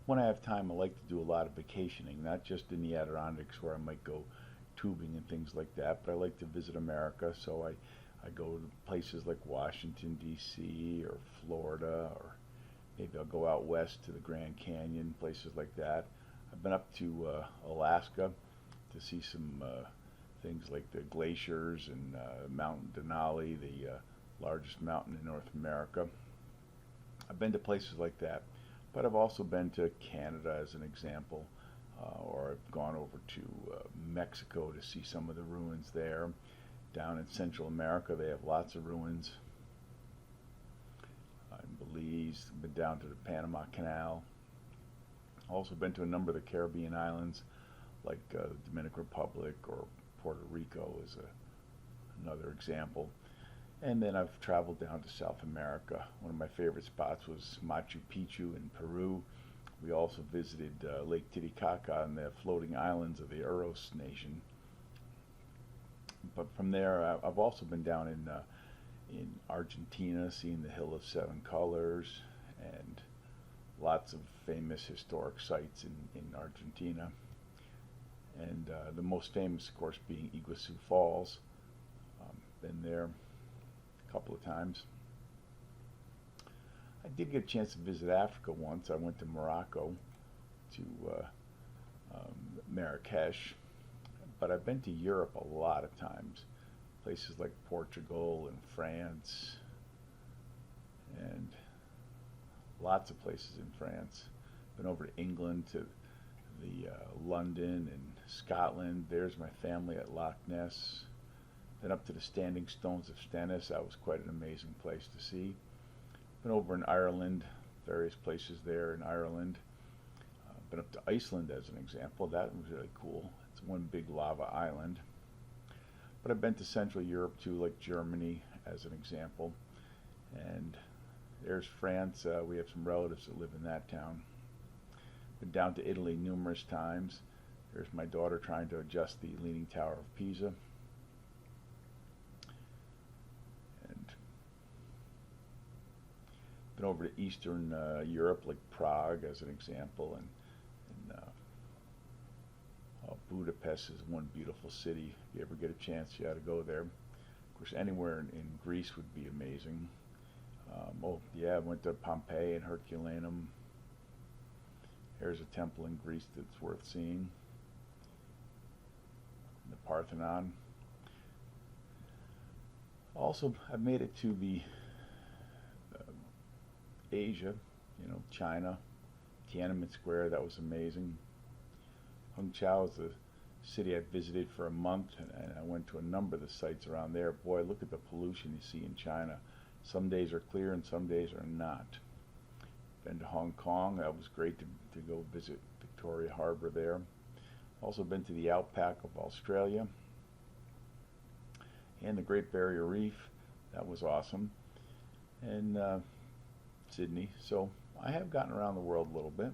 when I have time, I like to do a lot of vacationing, not just in the Adirondacks where I might go tubing and things like that, but I like to visit America. So I go to places like Washington, D.C. or Florida, or maybe I'll go out west to the Grand Canyon, places like that. I've been up to Alaska to see some things like the glaciers and Mount Denali, the largest mountain in North America. I've been to places like that, but I've also been to Canada as an example, or I've gone over to Mexico to see some of the ruins there. Down in Central America, they have lots of ruins. In Belize, been down to the Panama Canal. Also been to a number of the Caribbean islands, like the Dominican Republic or Puerto Rico is another example. And then I've traveled down to South America. One of my favorite spots was Machu Picchu in Peru. We also visited Lake Titicaca and the floating islands of the Uros Nation. But from there, I've also been down in Argentina, seeing the Hill of Seven Colors, and lots of famous historic sites in Argentina. And the most famous, of course, being Iguazu Falls. Been there a couple of times. I did get a chance to visit Africa once. I went to Morocco, to Marrakesh, but I've been to Europe a lot of times. Places like Portugal and France, and lots of places in France. Been over to England, to the London and Scotland. There's my family at Loch Ness. Then up to the Standing Stones of Stennis. That was quite an amazing place to see. Been over in Ireland, various places there in Ireland. Been up to Iceland as an example. That was really cool. It's one big lava island. But I've been to Central Europe too, like Germany as an example. And there's France. We have some relatives that live in that town. Been down to Italy numerous times. There's my daughter trying to adjust the Leaning Tower of Pisa. And been over to Eastern Europe, like Prague as an example, and Budapest is one beautiful city. If you ever get a chance, you ought to go there. Of course, anywhere in Greece would be amazing. Oh yeah, I went to Pompeii and Herculaneum. There's a temple in Greece that's worth seeing. The Parthenon. Also, I've made it to the Asia, China, Tiananmen Square. That was amazing. Hangzhou is the city I visited for a month, and I went to a number of the sites around there. Boy, look at the pollution you see in China. Some days are clear and some days are not. Been to Hong Kong. That was great to go visit Victoria Harbor there. Also been to the outback of Australia and the Great Barrier Reef. That was awesome. And Sydney. So I have gotten around the world a little bit.